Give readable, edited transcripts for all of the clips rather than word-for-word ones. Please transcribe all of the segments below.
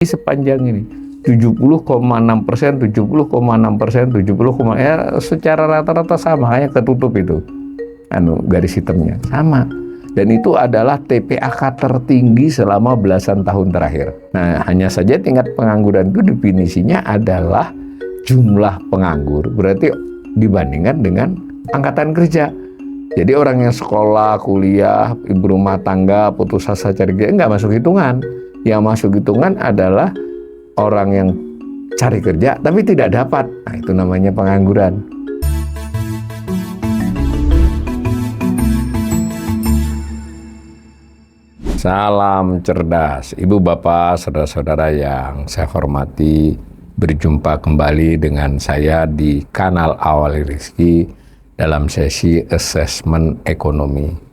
sepanjang ini 70,6%, 70,6%, 70, ya secara rata-rata sama, hanya ketutup itu garis hitamnya sama. Dan itu adalah TPAK tertinggi selama belasan tahun terakhir. Nah, hanya saja tingkat pengangguran itu definisinya adalah jumlah penganggur, berarti dibandingkan dengan angkatan kerja. Jadi orang yang sekolah, kuliah, ibu rumah tangga, putus asa cari kerja nggak masuk hitungan. Yang masuk hitungan adalah orang yang cari kerja tapi tidak dapat. Nah, itu namanya pengangguran. Salam cerdas, ibu bapak, saudara-saudara yang saya hormati. Berjumpa kembali dengan saya di kanal Awali Rizki dalam sesi asesmen ekonomi.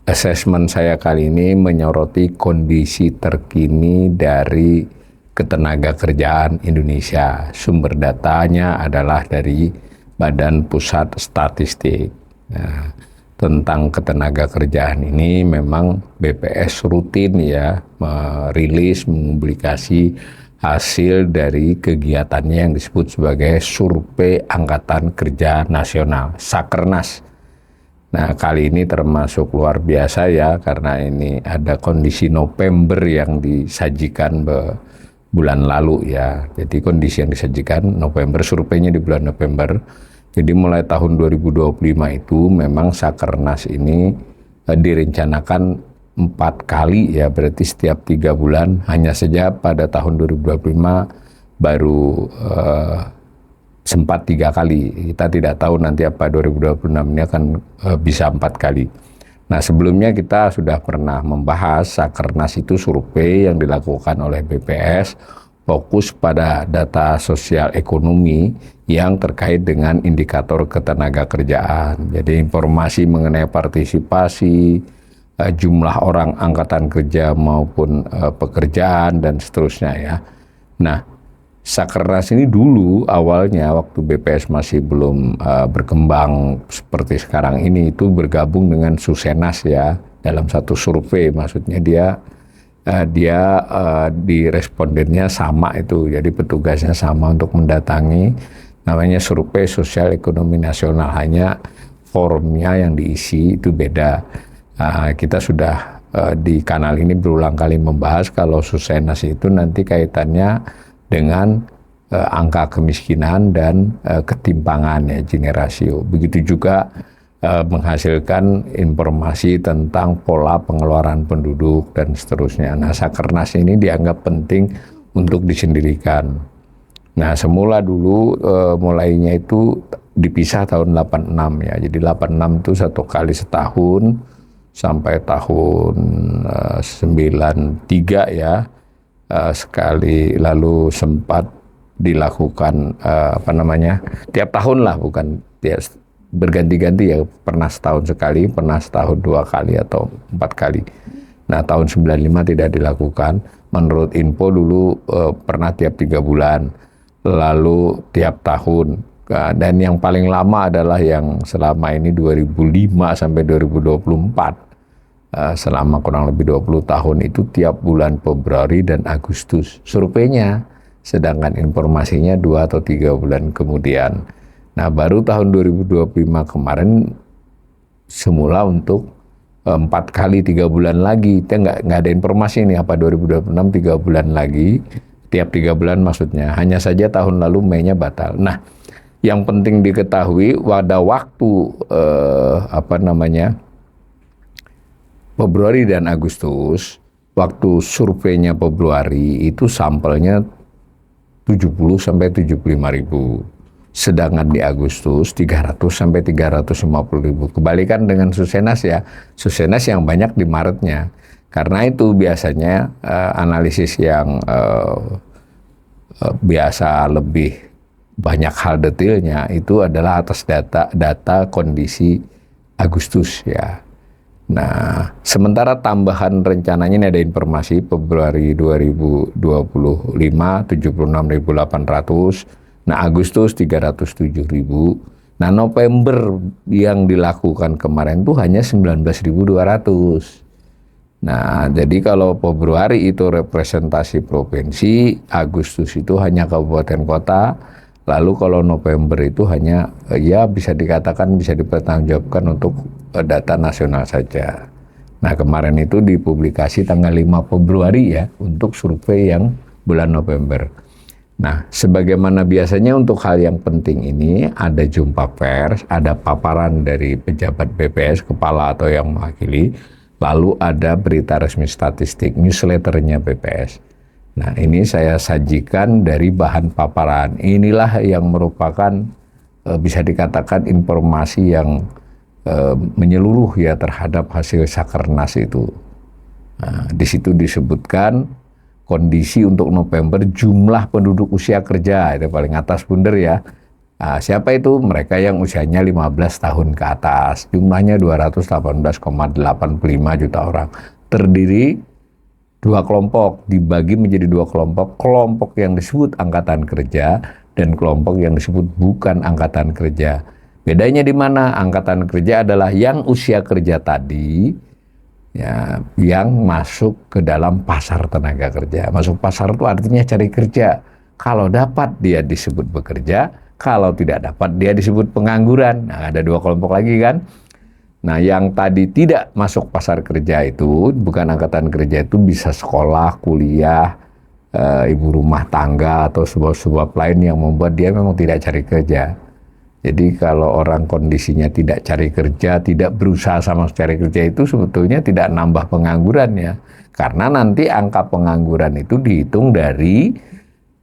Asesmen saya kali ini menyoroti kondisi terkini dari ketenagakerjaan Indonesia. Sumber datanya adalah dari Badan Pusat Statistik. Nah, tentang ketenagakerjaan ini memang BPS rutin ya merilis, mempublikasi hasil dari kegiatannya yang disebut sebagai Survei Angkatan Kerja Nasional, Sakernas. Nah, kali ini termasuk luar biasa ya, karena ini ada kondisi November yang disajikan bulan lalu ya. Jadi kondisi yang disajikan November, surveinya di bulan November. Jadi mulai tahun 2025 itu memang Sakernas ini direncanakan 4 kali ya, berarti setiap 3 bulan. Hanya saja pada tahun 2025 baru sempat 3 kali. Kita tidak tahu nanti apa 2026 ini akan bisa 4 kali. Nah, sebelumnya kita sudah pernah membahas Sakernas itu survei yang dilakukan oleh BPS, fokus pada data sosial ekonomi yang terkait dengan indikator ketenagakerjaan. Jadi informasi mengenai partisipasi, jumlah orang angkatan kerja maupun pekerjaan dan seterusnya ya. Nah, Sakernas ini dulu awalnya waktu BPS masih belum berkembang seperti sekarang ini, itu bergabung dengan Susenas ya dalam satu survei. Maksudnya dia di respondennya sama itu, jadi petugasnya sama untuk mendatangi, namanya Survei Sosial Ekonomi Nasional, hanya formnya yang diisi itu beda. Kita sudah di kanal ini berulang kali membahas kalau Susenas itu nanti kaitannya dengan angka kemiskinan dan ketimpangan ya, Gini rasio. Begitu juga menghasilkan informasi tentang pola pengeluaran penduduk dan seterusnya. Nah, Sakernas ini dianggap penting untuk disendirikan. Nah, semula dulu mulainya itu dipisah tahun 86 ya. Jadi 86 itu 1 kali setahun sampai tahun 93 ya. Sekali, lalu sempat dilakukan tiap tahun lah, bukan ya, berganti-ganti ya, pernah setahun sekali, pernah setahun 2 kali atau 4 kali. Nah, tahun 95 tidak dilakukan. Menurut info dulu pernah tiap 3 bulan, lalu tiap tahun. Dan yang paling lama adalah yang selama ini 2005 sampai 2024. Selama kurang lebih 20 tahun itu tiap bulan Februari dan Agustus surveinya, sedangkan informasinya 2 atau 3 bulan kemudian. Nah, baru tahun 2025 kemarin semula untuk 4 kali 3 bulan lagi. Kita nggak ada informasi ini apa 2026 3 bulan lagi, tiap 3 bulan maksudnya. Hanya saja tahun lalu Mei-nya batal. Nah, yang penting diketahui pada waktu Februari dan Agustus, waktu surveinya Februari itu sampelnya 70 sampai 75 ribu. Sedangkan di Agustus 300 sampai 350 ribu. Kebalikan dengan Susenas ya. Susenas yang banyak di Maretnya. Karena itu biasanya analisis yang biasa lebih banyak hal detailnya itu adalah atas data kondisi Agustus ya. Nah, sementara tambahan rencananya ini ada informasi Februari 2025 76.800, nah Agustus 307.000. Nah, November yang dilakukan kemarin tuh hanya 19.200. Nah, jadi kalau Februari itu representasi provinsi, Agustus itu hanya kabupaten kota, lalu kalau November itu hanya ya bisa dikatakan bisa dipertanggungjawabkan untuk data nasional saja. Nah, kemarin itu dipublikasi tanggal 5 Februari ya untuk survei yang bulan November. Nah, sebagaimana biasanya untuk hal yang penting ini ada jumpa pers, ada paparan dari pejabat BPS, kepala atau yang mewakili, lalu ada berita resmi statistik, newsletternya BPS. Nah, ini saya sajikan dari bahan paparan. Inilah yang merupakan bisa dikatakan informasi yang menyeluruh ya terhadap hasil Sakernas itu. Nah, di situ disebutkan kondisi untuk November jumlah penduduk usia kerja, itu paling atas bundar ya. Nah, siapa itu? Mereka yang usianya 15 tahun ke atas. Jumlahnya 218,85 juta orang. Terdiri dua kelompok, dibagi menjadi dua kelompok. Kelompok yang disebut angkatan kerja dan kelompok yang disebut bukan angkatan kerja. Bedanya di mana? Angkatan kerja adalah yang usia kerja tadi, ya, yang masuk ke dalam pasar tenaga kerja. Masuk pasar itu artinya cari kerja. Kalau dapat dia disebut bekerja, kalau tidak dapat dia disebut pengangguran. Nah, ada dua kelompok lagi kan. Nah, yang tadi tidak masuk pasar kerja itu, bukan angkatan kerja itu bisa sekolah, kuliah, ibu rumah tangga atau sebab-sebab lain yang membuat dia memang tidak cari kerja. Jadi kalau orang kondisinya tidak cari kerja, tidak berusaha sama cari kerja itu sebetulnya tidak nambah pengangguran ya. Karena nanti angka pengangguran itu dihitung dari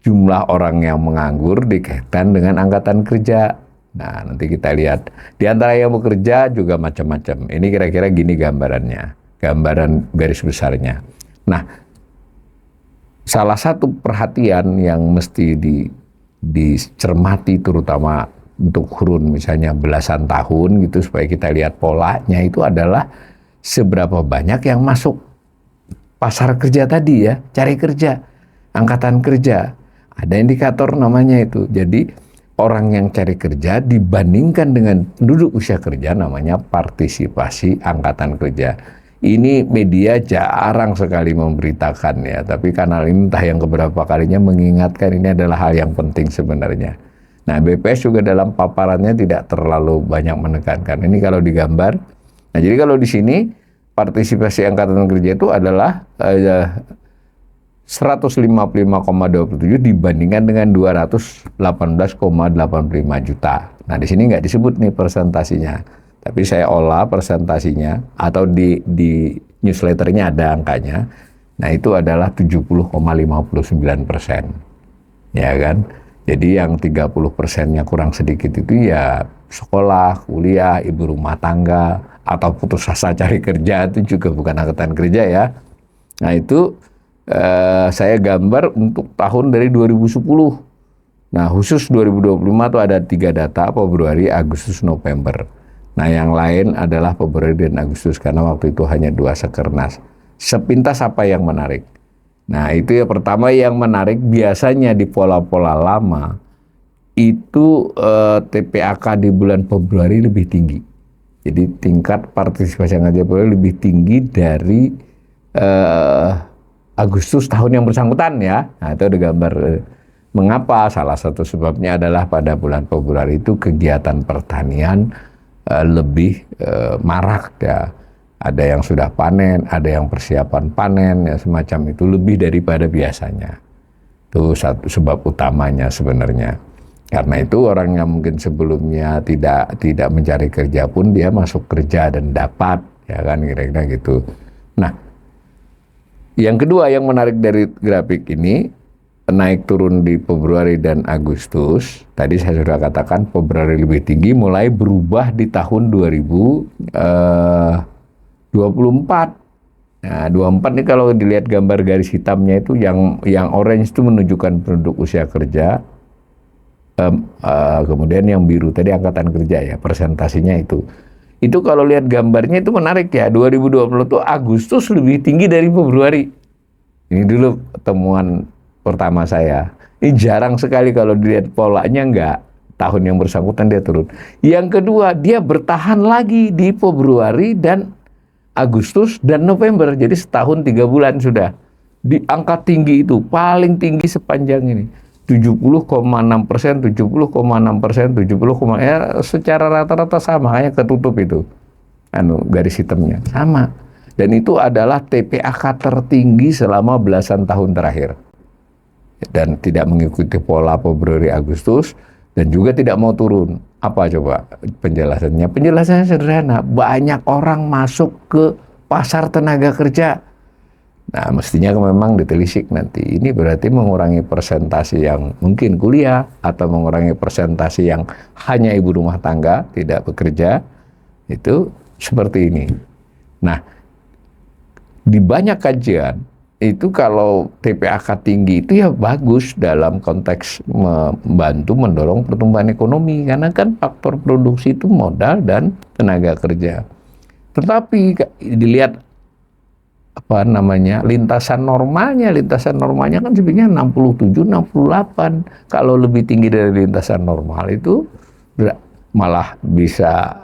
jumlah orang yang menganggur dikaitkan dengan angkatan kerja. Nah, nanti kita lihat. Di antara yang bekerja juga macam-macam. Ini kira-kira gini gambarannya. Gambaran garis besarnya. Nah, salah satu perhatian yang mesti dicermati terutama untuk kurun misalnya belasan tahun gitu supaya kita lihat polanya itu adalah seberapa banyak yang masuk pasar kerja tadi ya, cari kerja, angkatan kerja. Ada indikator namanya itu. Jadi orang yang cari kerja dibandingkan dengan penduduk usia kerja namanya partisipasi angkatan kerja. Ini media jarang sekali memberitakan ya, tapi kanal ini entah yang keberapa kalinya mengingatkan ini adalah hal yang penting sebenarnya. Nah, BPS juga dalam paparannya tidak terlalu banyak menekankan. Ini kalau digambar. Nah, jadi kalau di sini partisipasi angkatan kerja itu adalah 155,27 dibandingkan dengan 218,85 juta. Nah, di sini nggak disebut nih persentasinya. Tapi saya olah persentasinya atau di newsletternya ada angkanya. Nah, itu adalah 70,59%. Ya kan? Jadi yang 30%-nya kurang sedikit itu ya sekolah, kuliah, ibu rumah tangga, atau putus asa cari kerja itu juga bukan angkatan kerja ya. Nah itu saya gambar untuk tahun dari 2010. Nah khusus 2025 itu ada 3 data, Februari, Agustus, November. Nah yang lain adalah Februari dan Agustus karena waktu itu hanya 2 Sakernas. Sepintas apa yang menarik? Nah itu ya pertama yang menarik biasanya di pola-pola lama itu TPAK di bulan Februari lebih tinggi. Jadi tingkat partisipasi angkatan kerja lebih tinggi dari Agustus tahun yang bersangkutan ya. Nah itu ada gambar mengapa. Salah satu sebabnya adalah pada bulan Februari itu kegiatan pertanian lebih marak ya. Ada yang sudah panen, ada yang persiapan panen, ya semacam itu lebih daripada biasanya. Itu satu sebab utamanya sebenarnya. Karena itu orang yang mungkin sebelumnya tidak mencari kerja pun dia masuk kerja dan dapat, ya kan kira-kira gitu. Nah, yang kedua yang menarik dari grafik ini naik turun di Februari dan Agustus. Tadi saya sudah katakan Februari lebih tinggi, mulai berubah di tahun 2024. Nah, 24 ini kalau dilihat gambar garis hitamnya itu yang orange itu menunjukkan penduduk usia kerja. Kemudian yang biru tadi angkatan kerja ya, presentasinya itu. Itu kalau lihat gambarnya itu menarik ya. 2020 itu Agustus lebih tinggi dari Februari. Ini dulu temuan pertama saya. Ini jarang sekali kalau dilihat polanya enggak. Tahun yang bersangkutan dia turun. Yang kedua, dia bertahan lagi di Februari dan Agustus dan November. Jadi setahun 3 bulan sudah. Di angka tinggi itu, paling tinggi sepanjang ini. 70,6%, 70,6%, 70, ya secara rata-rata sama, hanya ketutup itu. Garis hitamnya sama. Dan itu adalah TPAK tertinggi selama belasan tahun terakhir. Dan tidak mengikuti pola Februari Agustus dan juga tidak mau turun. Apa coba penjelasannya? Penjelasannya sederhana. Banyak orang masuk ke pasar tenaga kerja. Nah, mestinya memang ditelisik nanti. Ini berarti mengurangi persentase yang mungkin kuliah atau mengurangi persentase yang hanya ibu rumah tangga, tidak bekerja. Itu seperti ini. Nah, di banyak kajian itu kalau TPAK tinggi itu ya bagus dalam konteks membantu mendorong pertumbuhan ekonomi, karena kan faktor produksi itu modal dan tenaga kerja. Tetapi dilihat lintasan normalnya kan sebenarnya 67, 68. Kalau lebih tinggi dari lintasan normal itu malah bisa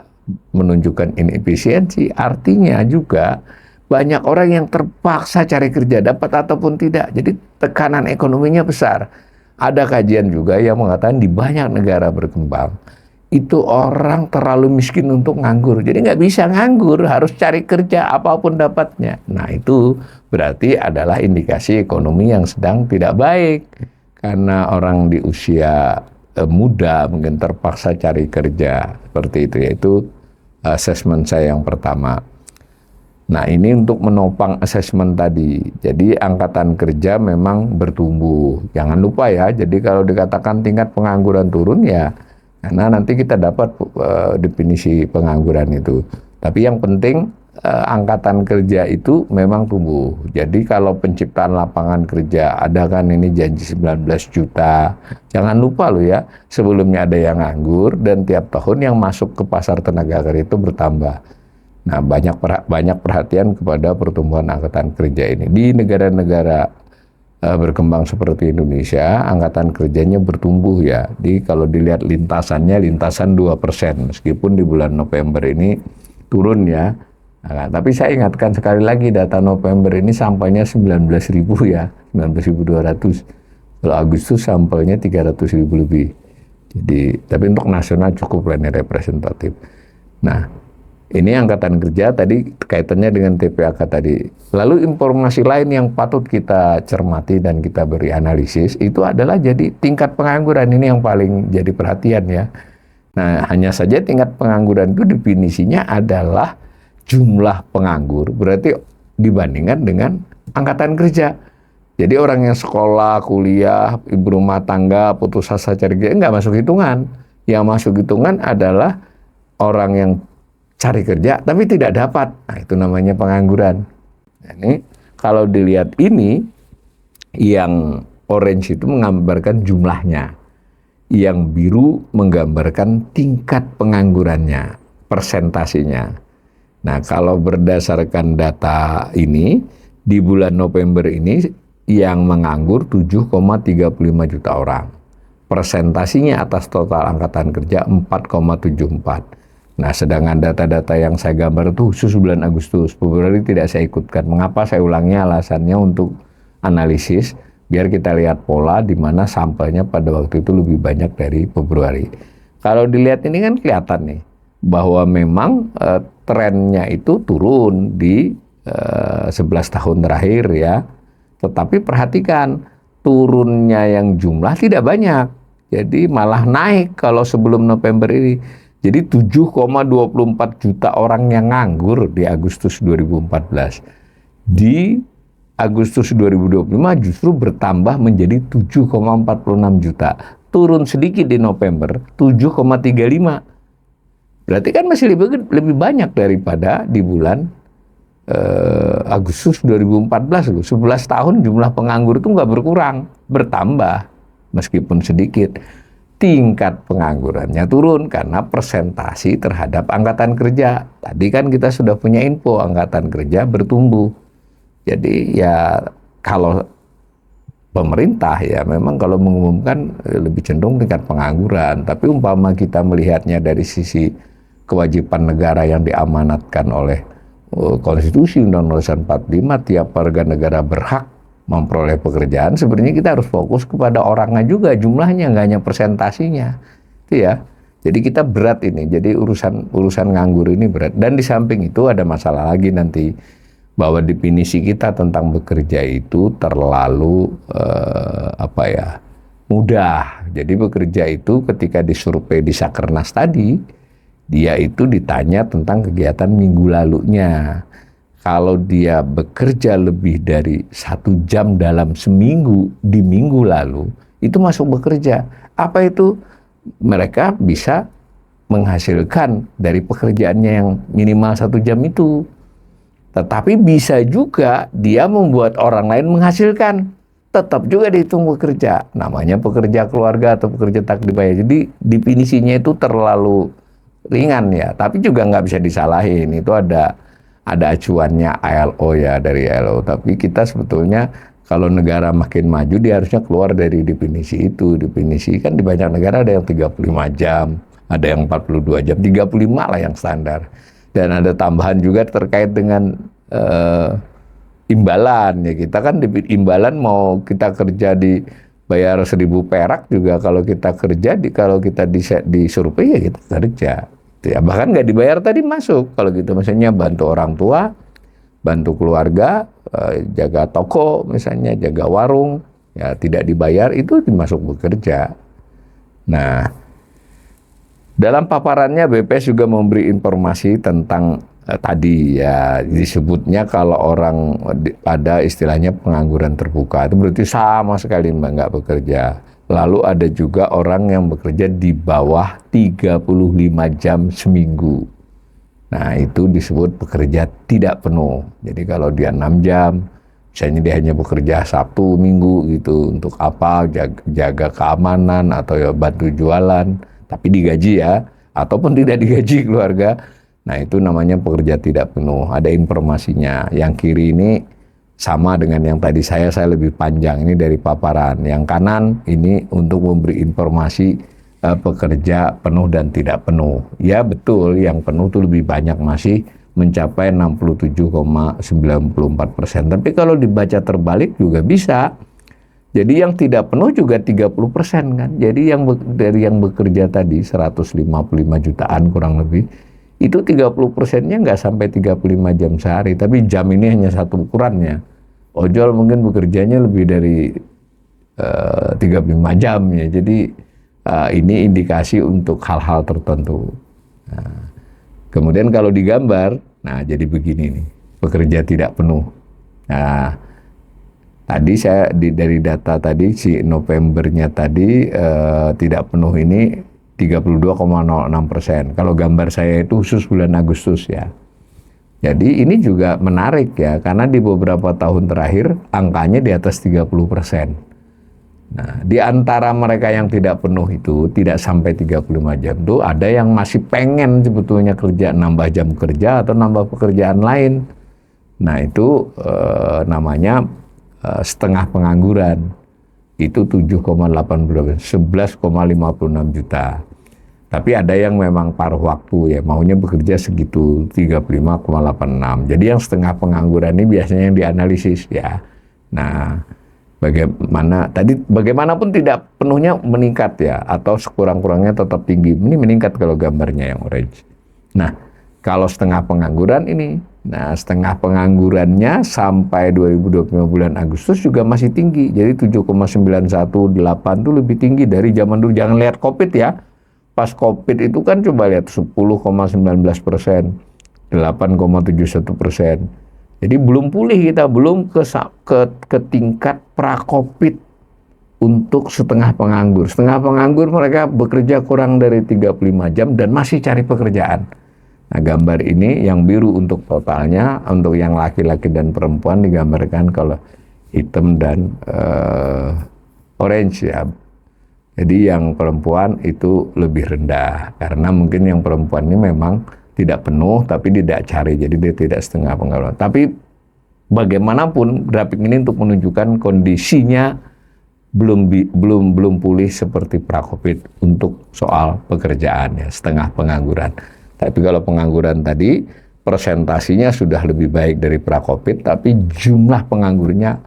menunjukkan inefisiensi. Artinya juga banyak orang yang terpaksa cari kerja, dapat ataupun tidak. Jadi tekanan ekonominya besar. Ada kajian juga yang mengatakan di banyak negara berkembang itu orang terlalu miskin untuk nganggur. Jadi nggak bisa nganggur, harus cari kerja apapun dapatnya. Nah, itu berarti adalah indikasi ekonomi yang sedang tidak baik. Karena orang di usia muda mungkin terpaksa cari kerja. Seperti itu, yaitu asesmen saya yang pertama. Nah, ini untuk menopang asesmen tadi. Jadi angkatan kerja memang bertumbuh. Jangan lupa ya, jadi kalau dikatakan tingkat pengangguran turun ya, karena nanti kita dapat definisi pengangguran itu. Tapi yang penting angkatan kerja itu memang tumbuh. Jadi kalau penciptaan lapangan kerja, ada kan ini janji 19 juta. Jangan lupa loh ya, sebelumnya ada yang nganggur dan tiap tahun yang masuk ke pasar tenaga kerja itu bertambah. Nah, banyak perhatian kepada pertumbuhan angkatan kerja ini. Di negara-negara berkembang seperti Indonesia, angkatan kerjanya bertumbuh ya. Jadi kalau dilihat lintasan 2%, meskipun di bulan November ini turun ya. Nah, tapi saya ingatkan sekali lagi, data November ini sampelnya 19.000 ya, 19.200. Kalau Agustus sampelnya 300.000 lebih. Jadi, tapi untuk nasional cukup lah, ini representatif. Nah, ini angkatan kerja tadi kaitannya dengan TPAK tadi. Lalu informasi lain yang patut kita cermati dan kita beri analisis itu adalah jadi tingkat pengangguran. Ini yang paling jadi perhatian ya. Nah, hanya saja tingkat pengangguran itu definisinya adalah jumlah penganggur, berarti dibandingkan dengan angkatan kerja. Jadi orang yang sekolah, kuliah, ibu rumah tangga, putus asa cari kerja nggak masuk hitungan. Yang masuk hitungan adalah orang yang cari kerja tapi tidak dapat. Nah, itu namanya pengangguran. Nah, ini kalau dilihat ini, yang orange itu menggambarkan jumlahnya, yang biru menggambarkan tingkat penganggurannya, persentasenya. Nah, kalau berdasarkan data ini, di bulan November ini yang menganggur 7,35 juta orang. Persentasinya atas total angkatan kerja 4,74. Nah, sedangkan data-data yang saya gambar itu khusus bulan Agustus. Februari tidak saya ikutkan. Mengapa saya ulangnya? Alasannya untuk analisis, biar kita lihat pola di mana sampelnya pada waktu itu lebih banyak dari Februari. Kalau dilihat ini kan kelihatan nih, bahwa memang trennya itu turun di 11 tahun terakhir ya. Tetapi perhatikan, turunnya yang jumlah tidak banyak. Jadi malah naik kalau sebelum November ini. Jadi 7,24 juta orang yang nganggur di Agustus 2014. Di Agustus 2025 justru bertambah menjadi 7,46 juta. Turun sedikit di November, 7,35. Berarti kan masih lebih banyak daripada di bulan Agustus 2014. 11 tahun jumlah penganggur itu nggak berkurang, bertambah meskipun sedikit. Tingkat penganggurannya turun karena persentasi terhadap angkatan kerja. Tadi kan kita sudah punya info angkatan kerja bertumbuh. Jadi ya kalau pemerintah ya memang kalau mengumumkan lebih cenderung tingkat pengangguran. Tapi umpama kita melihatnya dari sisi kewajiban negara yang diamanatkan oleh konstitusi Undang-Undang 45 tiap warga negara berhak memperoleh pekerjaan, sebenarnya kita harus fokus kepada orangnya juga, jumlahnya, nggak hanya persentasinya, itu ya. Jadi kita berat ini, jadi urusan nganggur ini berat. Dan di samping itu ada masalah lagi nanti, bahwa definisi kita tentang bekerja itu terlalu mudah. Jadi bekerja itu ketika disurvei di Sakernas tadi, dia itu ditanya tentang kegiatan minggu lalunya. Kalau dia bekerja lebih dari 1 jam dalam seminggu di minggu lalu, itu masuk bekerja. Apa itu? Mereka bisa menghasilkan dari pekerjaannya yang minimal 1 jam itu. Tetapi bisa juga dia membuat orang lain menghasilkan. Tetap juga dihitung bekerja. Namanya pekerja keluarga atau pekerja tak dibayar. Jadi definisinya itu terlalu ringan ya. Tapi juga nggak bisa disalahin. Itu ada acuannya ILO ya, dari ILO. Tapi kita sebetulnya kalau negara makin maju dia harusnya keluar dari definisi itu. Definisi kan di banyak negara ada yang 35 jam, ada yang 42 jam, 35 lah yang standar. Dan ada tambahan juga terkait dengan imbalan ya. Kita kan di imbalan mau kita kerja di bayar 1.000 perak juga, kalau kita kerja kalau kita di survei ya kita kerja. Ya, bahkan nggak dibayar tadi masuk. Kalau gitu misalnya bantu orang tua, bantu keluarga, jaga toko misalnya, jaga warung, ya tidak dibayar, itu dimasuk bekerja. Nah, dalam paparannya BPS juga memberi informasi tentang tadi ya, disebutnya kalau orang ada istilahnya pengangguran terbuka, itu berarti sama sekali nggak bekerja. Lalu ada juga orang yang bekerja di bawah 35 jam seminggu. Nah, itu disebut pekerja tidak penuh. Jadi kalau dia 6 jam, misalnya dia hanya bekerja Sabtu, Minggu gitu, untuk apa? Jaga keamanan atau ya bantu jualan, tapi digaji ya, ataupun tidak digaji keluarga. Nah, itu namanya pekerja tidak penuh. Ada informasinya. Yang kiri ini sama dengan yang tadi saya lebih panjang, ini dari paparan. Yang kanan ini untuk memberi informasi pekerja penuh dan tidak penuh. Ya betul, yang penuh itu lebih banyak, masih mencapai 67,94%. Tapi kalau dibaca terbalik juga bisa. Jadi yang tidak penuh juga 30% kan. Jadi dari yang bekerja tadi 155 jutaan kurang lebih, itu 30%-nya nggak sampai 35 jam sehari, tapi jam ini hanya satu ukurannya. Ojol mungkin bekerjanya lebih dari 35 jam ya. Jadi ini indikasi untuk hal-hal tertentu. Nah, kemudian kalau digambar, nah jadi begini nih, pekerja tidak penuh. Nah, tadi saya dari data tadi si Novembernya tadi tidak penuh ini 32,06%. Kalau gambar saya itu khusus bulan Agustus ya. Jadi ini juga menarik ya, karena di beberapa tahun terakhir angkanya di atas 30%. Nah, di antara mereka yang tidak penuh itu, tidak sampai 35 jam itu, ada yang masih pengen sebetulnya kerja, nambah jam kerja atau nambah pekerjaan lain. Nah, itu namanya setengah pengangguran. Itu 7,80, 11,56 juta. Tapi ada yang memang paruh waktu ya, maunya bekerja segitu, 35,86. Jadi yang setengah pengangguran ini biasanya yang dianalisis ya. Nah, bagaimanapun tidak penuhnya meningkat ya, atau sekurang-kurangnya tetap tinggi. Ini meningkat kalau gambarnya yang orange. Nah, kalau setengah pengangguran ini, nah setengah penganggurannya sampai 2025 bulan Agustus juga masih tinggi. Jadi 7,918 itu lebih tinggi dari zaman dulu. Jangan lihat COVID ya. Pas COVID itu kan coba lihat 10,19%, 8,71%. Jadi belum pulih kita, belum ke tingkat pra-COVID untuk setengah penganggur. Setengah penganggur mereka bekerja kurang dari 35 jam dan masih cari pekerjaan. Nah, gambar ini yang biru untuk totalnya, untuk yang laki-laki dan perempuan digambarkan kalau hitam dan orange ya. Jadi yang perempuan itu lebih rendah, karena mungkin yang perempuan ini memang tidak penuh tapi tidak cari, jadi dia tidak setengah pengangguran. Tapi bagaimanapun grafik ini untuk menunjukkan kondisinya belum pulih seperti pra-COVID untuk soal pekerjaan ya, setengah pengangguran. Tapi kalau pengangguran tadi persentasinya sudah lebih baik dari pra-Covid, tapi jumlah penganggurnya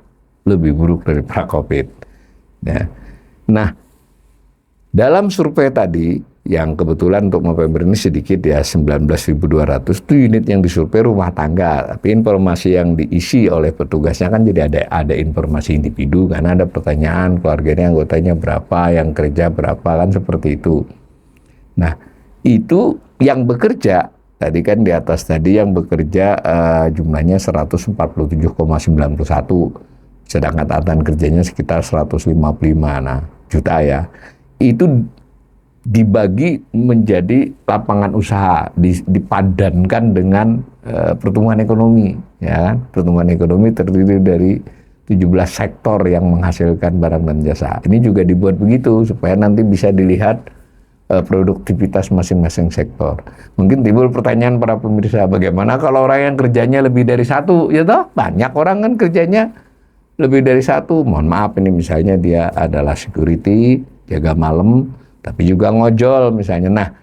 lebih buruk dari pra-Covid. Ya. Nah, dalam survei tadi, yang kebetulan untuk November ini sedikit ya, 19.200 itu unit yang disurvei rumah tangga, tapi informasi yang diisi oleh petugasnya kan jadi ada informasi individu, karena ada pertanyaan keluarganya, anggotanya berapa, yang kerja berapa, kan seperti itu. Nah, itu yang bekerja, tadi kan di atas tadi yang bekerja jumlahnya 147,91, sedangkan angkatan kerjanya sekitar 155 juta ya. Itu dibagi menjadi lapangan usaha, dipadankan dengan pertumbuhan ekonomi, ya kan? Pertumbuhan ekonomi terdiri dari 17 sektor yang menghasilkan barang dan jasa. Ini juga dibuat begitu supaya nanti bisa dilihat produktivitas masing-masing sektor. Mungkin timbul pertanyaan para pemirsa, bagaimana kalau orang yang kerjanya lebih dari satu, ya toh? Banyak orang kan kerjanya lebih dari satu. Mohon maaf, ini misalnya dia adalah security, jaga malam, tapi juga ngojol misalnya. Nah,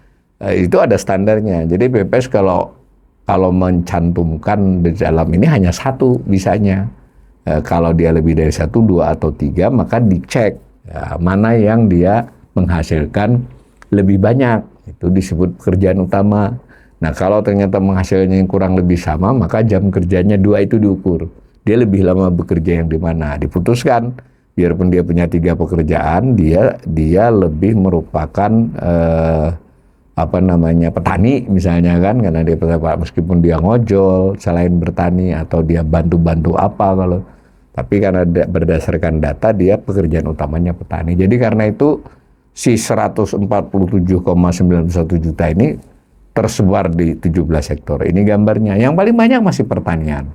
itu ada standarnya. Jadi BPS kalau mencantumkan di dalam ini hanya satu bisanya. Kalau dia lebih dari satu, dua atau tiga, maka dicek ya, mana yang dia menghasilkan lebih banyak. Itu disebut pekerjaan utama. Nah, kalau ternyata menghasilkannya yang kurang lebih sama, maka jam kerjanya 2 itu diukur. Dia lebih lama bekerja yang di mana? Diputuskan. Biarpun dia punya 3 pekerjaan, dia lebih merupakan petani misalnya kan, karena dia meskipun dia ngojol selain bertani atau dia bantu-bantu apa kalau, tapi karena berdasarkan data dia pekerjaan utamanya petani. Jadi karena itu si 147,91 juta ini tersebar di 17 sektor. Ini gambarnya. Yang paling banyak masih pertanian.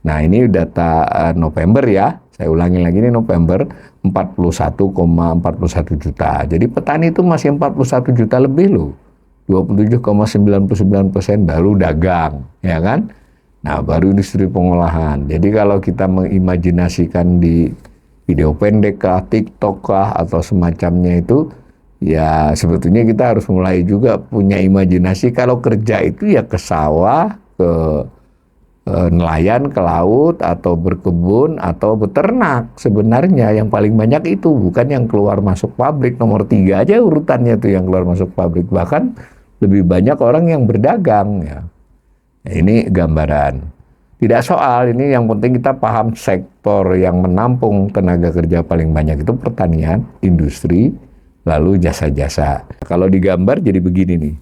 Nah, ini data November ya. Saya ulangi lagi, ini November 41,41 juta. Jadi petani itu masih 41 juta lebih loh. 27,99% baru dagang, ya kan? Nah, baru industri pengolahan. Jadi kalau kita mengimajinasikan di video pendek kah, TikTok kah, atau semacamnya itu, ya sebetulnya kita harus mulai juga punya imajinasi kalau kerja itu ya ke sawah, ke nelayan, ke laut, atau berkebun, atau beternak. Sebenarnya yang paling banyak itu bukan yang keluar masuk pabrik. Nomor 3 aja urutannya tuh yang keluar masuk pabrik. Bahkan lebih banyak orang yang berdagang ya. Ini gambaran. Tidak soal, ini yang penting kita paham sektor yang menampung tenaga kerja paling banyak itu pertanian, industri, lalu jasa-jasa. Kalau digambar jadi begini nih.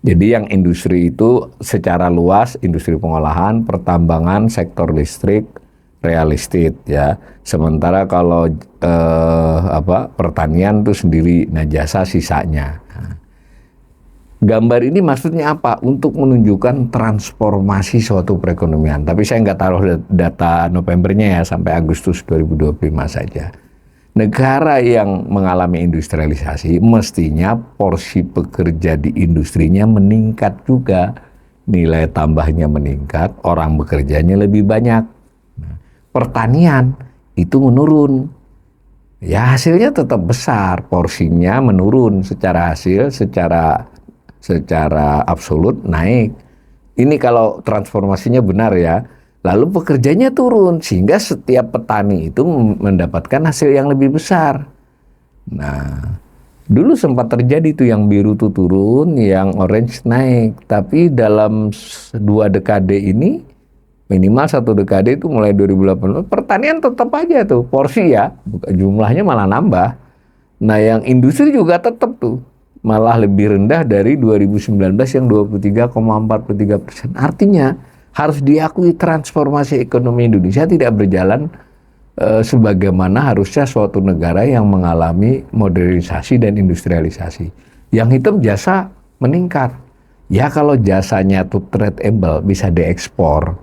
Jadi yang industri itu secara luas, industri pengolahan, pertambangan, sektor listrik, real estate ya. Sementara kalau pertanian itu sendiri, nah jasa sisanya. Gambar ini maksudnya apa? Untuk menunjukkan transformasi suatu perekonomian. Tapi saya nggak taruh data Novembernya ya, sampai Agustus 2025 saja. Negara yang mengalami industrialisasi mestinya porsi pekerja di industrinya meningkat juga. Nilai tambahnya meningkat, orang bekerjanya lebih banyak. Nah, pertanian itu menurun. Ya hasilnya tetap besar, porsinya menurun secara hasil, secara absolut naik. Ini kalau transformasinya benar ya. Lalu pekerjanya turun, sehingga setiap petani itu mendapatkan hasil yang lebih besar. Nah, dulu sempat terjadi tuh yang biru tuh turun, yang orange naik. Tapi dalam 2 dekade ini, minimal 1 dekade itu mulai 2018, pertanian tetap aja tuh, porsi ya, jumlahnya malah nambah. Nah, yang industri juga tetap tuh, malah lebih rendah dari 2019 yang 23,43%. Artinya, harus diakui transformasi ekonomi Indonesia tidak berjalan sebagaimana harusnya suatu negara yang mengalami modernisasi dan industrialisasi. Yang hitam jasa meningkat. Ya kalau jasanya itu tradable, bisa diekspor.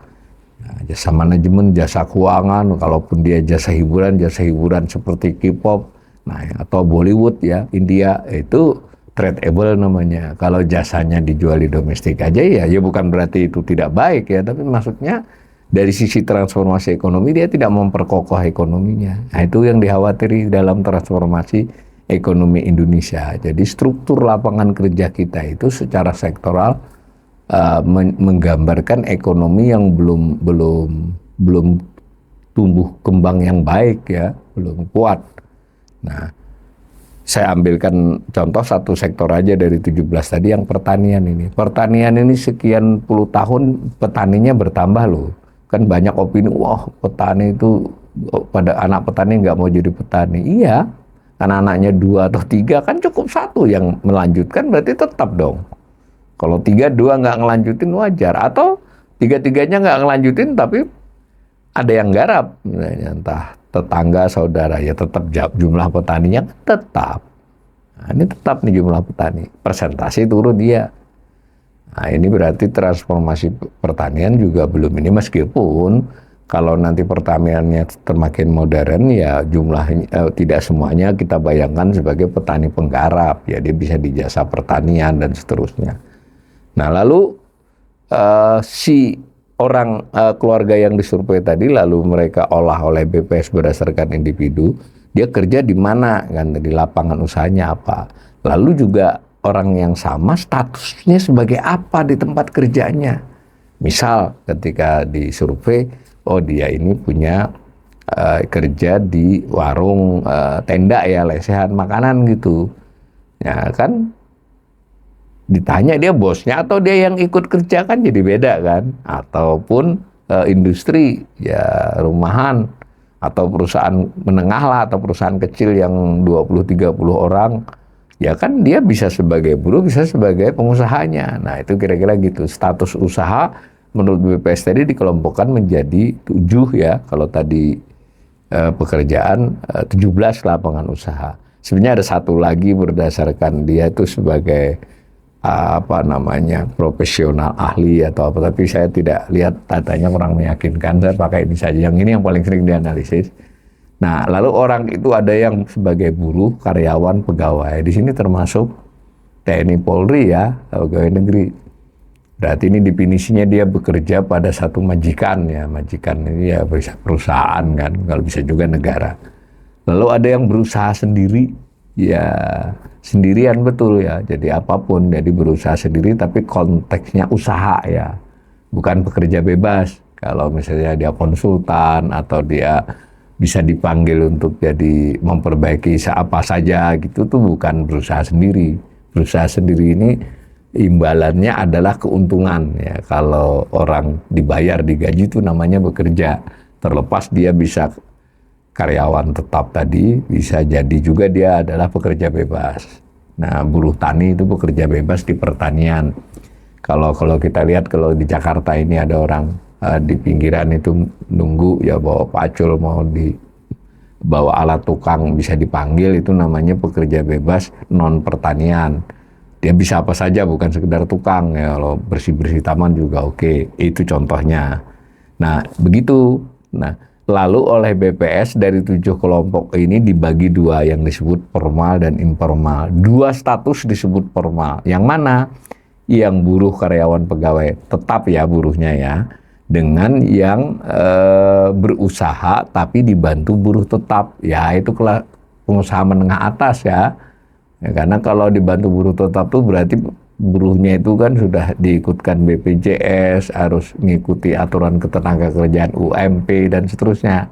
Nah, jasa manajemen, jasa keuangan, kalaupun dia jasa hiburan seperti K-pop, nah, atau Bollywood ya, India, itu tradable namanya. Kalau jasanya dijual di domestik aja ya bukan berarti itu tidak baik ya, tapi maksudnya dari sisi transformasi ekonomi dia tidak memperkokoh ekonominya. Nah, itu yang dikhawatiri dalam transformasi ekonomi Indonesia. Jadi struktur lapangan kerja kita itu secara sektoral menggambarkan ekonomi yang belum tumbuh kembang yang baik ya, belum kuat. Nah, saya ambilkan contoh satu sektor aja dari 17 tadi yang pertanian ini. Pertanian ini sekian puluh tahun petaninya bertambah loh. Kan banyak opini, wah petani itu pada anak petani nggak mau jadi petani. Iya, karena anaknya 2 atau 3 kan cukup satu yang melanjutkan, berarti tetap dong. Kalau 3, 2 nggak ngelanjutin wajar. Atau 3-3-nya nggak ngelanjutin tapi ada yang garap. Entah tetangga, saudara, ya tetap jumlah petaninya tetap. Nah, ini tetap nih jumlah petani. Persentase turun dia. Nah, ini berarti transformasi pertanian juga belum ini, meskipun kalau nanti pertaniannya semakin modern ya jumlahnya tidak semuanya kita bayangkan sebagai petani penggarap. Ya dia bisa di jasa pertanian dan seterusnya. Nah lalu si orang keluarga yang disurvei tadi lalu mereka olah oleh BPS berdasarkan individu, dia kerja di mana kan, di lapangan usahanya apa, lalu juga orang yang sama statusnya sebagai apa di tempat kerjanya. Misal ketika disurvei, oh dia ini punya kerja di warung tenda ya, lesehan makanan gitu ya kan. Ditanya dia bosnya atau dia yang ikut kerja kan jadi beda kan. Ataupun industri ya rumahan atau perusahaan menengah lah atau perusahaan kecil yang 20-30 orang ya kan, dia bisa sebagai buruh bisa sebagai pengusahanya. Nah itu kira-kira gitu. Status usaha menurut BPS tadi dikelompokkan menjadi 7 ya. Kalau tadi pekerjaan 17 lapangan usaha. Sebenarnya ada satu lagi berdasarkan dia itu sebagai profesional ahli atau apa, tapi saya tidak lihat datanya kurang meyakinkan. Saya pakai ini saja, yang ini yang paling sering dianalisis. Nah lalu orang itu ada yang sebagai buruh, karyawan, pegawai. Di sini termasuk TNI Polri ya, pegawai negeri. Berarti ini definisinya dia bekerja pada satu majikan ya. Majikan ini ya bisa perusahaan kan, kalau bisa juga negara. Lalu ada yang berusaha sendiri ya, sendirian betul ya, jadi apapun, jadi berusaha sendiri tapi konteksnya usaha ya, bukan pekerja bebas. Kalau misalnya dia konsultan atau dia bisa dipanggil untuk jadi memperbaiki apa saja gitu, tuh bukan berusaha sendiri. Berusaha sendiri ini imbalannya adalah keuntungan ya. Kalau orang dibayar, digaji itu namanya bekerja, terlepas dia bisa karyawan tetap tadi, bisa jadi juga dia adalah pekerja bebas. Nah, buruh tani itu pekerja bebas di pertanian. Kalau kita lihat kalau di Jakarta ini ada orang di pinggiran itu nunggu ya bawa pacul, mau bawa alat tukang bisa dipanggil, itu namanya pekerja bebas non pertanian. Dia bisa apa saja, bukan sekedar tukang ya. Kalau bersih-bersih taman juga oke. Itu contohnya. Nah, begitu. Nah, lalu oleh BPS dari 7 kelompok ini dibagi 2 yang disebut formal dan informal. 2 status disebut formal. Yang mana? Yang buruh, karyawan, pegawai tetap ya buruhnya ya. Dengan yang berusaha tapi dibantu buruh tetap. Ya itu pengusaha menengah atas ya. Ya, karena kalau dibantu buruh tetap tuh berarti buruhnya itu kan sudah diikutkan BPJS, harus mengikuti aturan ketenagakerjaan UMP dan seterusnya.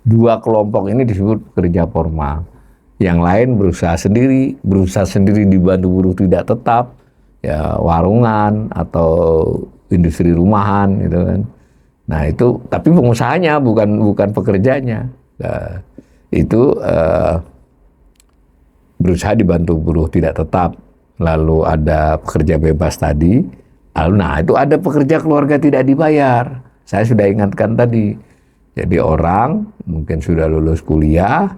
2 kelompok ini disebut pekerja formal. Yang lain berusaha sendiri dibantu buruh tidak tetap, ya warungan atau industri rumahan gitu kan. Nah itu tapi pengusahanya bukan pekerjanya. Nah, itu berusaha dibantu buruh tidak tetap. Lalu ada pekerja bebas tadi. Lalu nah itu ada pekerja keluarga tidak dibayar. Saya sudah ingatkan tadi. Jadi orang mungkin sudah lulus kuliah,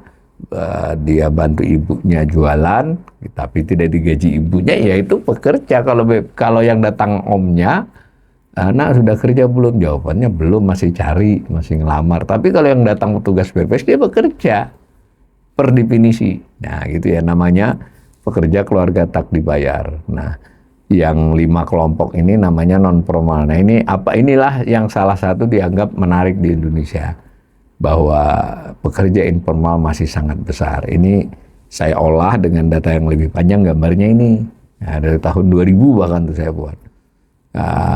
dia bantu ibunya jualan, tapi tidak digaji ibunya, yaitu pekerja. Kalau yang datang omnya, anak sudah kerja belum? Jawabannya belum, masih cari, masih ngelamar. Tapi kalau yang datang petugas BPS, dia bekerja per definisi. Nah gitu ya, namanya pekerja keluarga tak dibayar. Nah yang 5 kelompok ini namanya non formal. Nah inilah yang salah satu dianggap menarik di Indonesia, bahwa pekerja informal masih sangat besar. Ini saya olah dengan data yang lebih panjang, gambarnya ini. Nah, dari tahun 2000 bahkan tuh saya buat.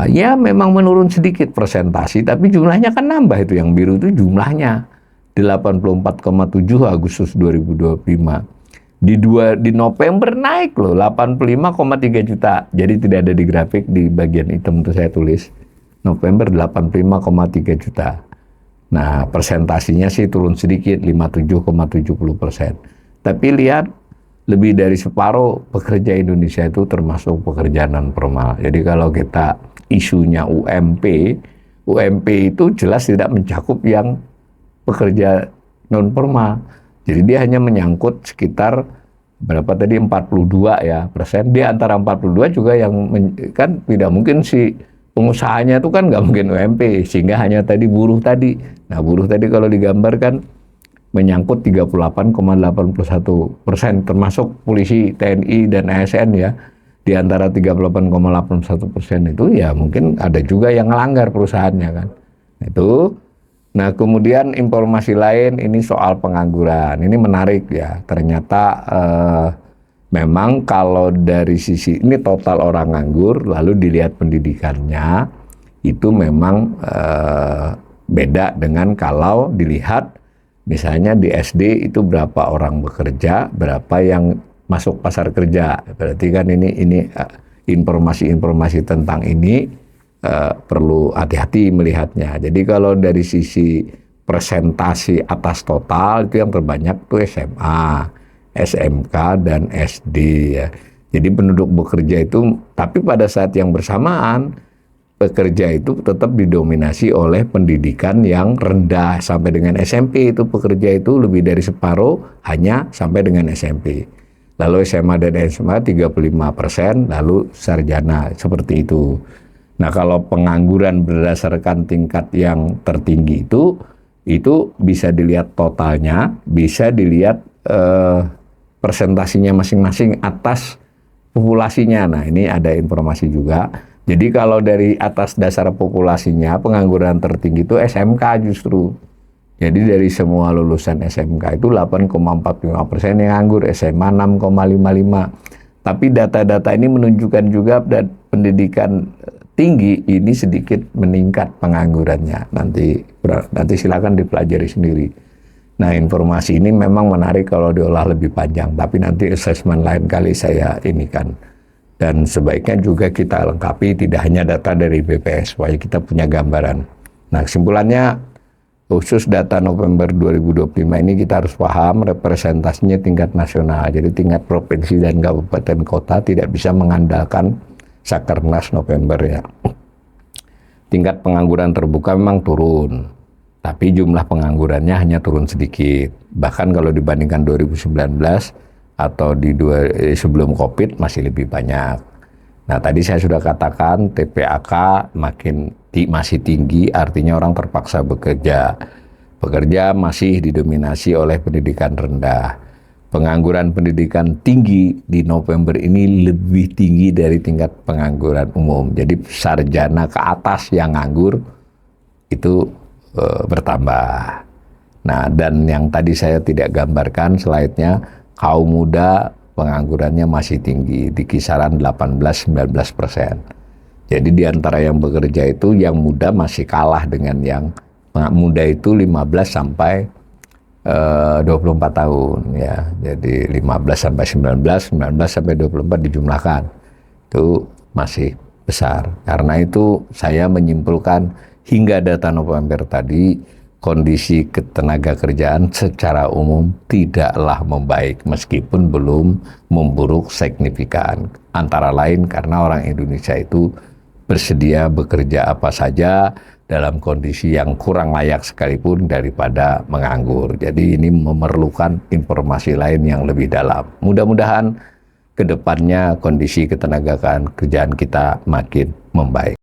Ya memang menurun sedikit persentasi, tapi jumlahnya kan nambah. Itu yang biru itu jumlahnya 84,7 Agustus 2025. Di November naik loh 85,3 juta. Jadi tidak ada di grafik, di bagian hitam itu saya tulis November 85,3 juta. Nah persentasinya sih turun sedikit 57,70%. Tapi lihat, lebih dari separuh pekerja Indonesia itu termasuk pekerja non formal. Jadi kalau kita isunya UMP itu jelas tidak mencakup yang pekerja non formal. Jadi dia hanya menyangkut sekitar berapa tadi 42 ya persen. Di antara 42 juga yang kan tidak mungkin si pengusahanya itu kan nggak mungkin UMP, sehingga hanya tadi buruh tadi. Nah buruh tadi kalau digambarkan menyangkut 38,81%, termasuk polisi, TNI, dan ASN ya. Di antara 38,81% itu ya mungkin ada juga yang melanggar perusahaannya kan. Itu. Nah kemudian informasi lain ini soal pengangguran. Ini menarik ya. Ternyata memang kalau dari sisi ini total orang nganggur, lalu dilihat pendidikannya, itu memang beda dengan kalau dilihat misalnya di SD itu berapa orang bekerja, berapa yang masuk pasar kerja. Berarti kan ini informasi-informasi tentang ini perlu hati-hati melihatnya. Jadi kalau dari sisi presentasi atas total itu yang terbanyak tuh SMA, SMK, dan SD ya. Jadi penduduk bekerja itu, tapi pada saat yang bersamaan pekerja itu tetap didominasi oleh pendidikan yang rendah sampai dengan SMP. Itu pekerja itu lebih dari separuh hanya sampai dengan SMP. Lalu SMA dan SMA 35%, lalu sarjana, seperti itu. Nah kalau pengangguran berdasarkan tingkat yang tertinggi itu bisa dilihat totalnya, bisa dilihat presentasinya masing-masing atas populasinya. Nah ini ada informasi juga. Jadi kalau dari atas dasar populasinya, pengangguran tertinggi itu SMK justru. Jadi dari semua lulusan SMK itu 8,45% yang nganggur, SMA 6,55. Tapi data-data ini menunjukkan juga pendidikan tinggi ini sedikit meningkat penganggurannya. Nanti silakan dipelajari sendiri. Nah informasi ini memang menarik kalau diolah lebih panjang, tapi nanti assessment lain kali saya ini kan. Dan sebaiknya juga kita lengkapi tidak hanya data dari BPS, supaya kita punya gambaran. Nah kesimpulannya, khusus data November 2025 ini kita harus paham representasinya tingkat nasional. Jadi tingkat provinsi dan kabupaten kota tidak bisa mengandalkan Sakernas November ya. Tingkat pengangguran terbuka memang turun, tapi jumlah penganggurannya hanya turun sedikit. Bahkan kalau dibandingkan 2019, atau sebelum COVID masih lebih banyak. Nah tadi saya sudah katakan TPAK masih tinggi, artinya orang terpaksa bekerja. Pekerja masih didominasi oleh pendidikan rendah. Pengangguran pendidikan tinggi di November ini lebih tinggi dari tingkat pengangguran umum. Jadi sarjana ke atas yang nganggur itu bertambah. Nah dan yang tadi saya tidak gambarkan slide-nya, kaum muda penganggurannya masih tinggi di kisaran 18-19%. Jadi di antara yang bekerja itu yang muda masih kalah dengan yang muda itu 15 sampai 24 tahun ya. Jadi 15 sampai 19, 19 sampai 24 dijumlahkan. Itu masih besar. Karena itu saya menyimpulkan hingga data November tadi kondisi ketenaga kerjaan secara umum tidaklah membaik meskipun belum memburuk signifikan. Antara lain karena orang Indonesia itu bersedia bekerja apa saja dalam kondisi yang kurang layak sekalipun daripada menganggur. Jadi ini memerlukan informasi lain yang lebih dalam. Mudah-mudahan ke depannya kondisi ketenaga kerjaan kita makin membaik.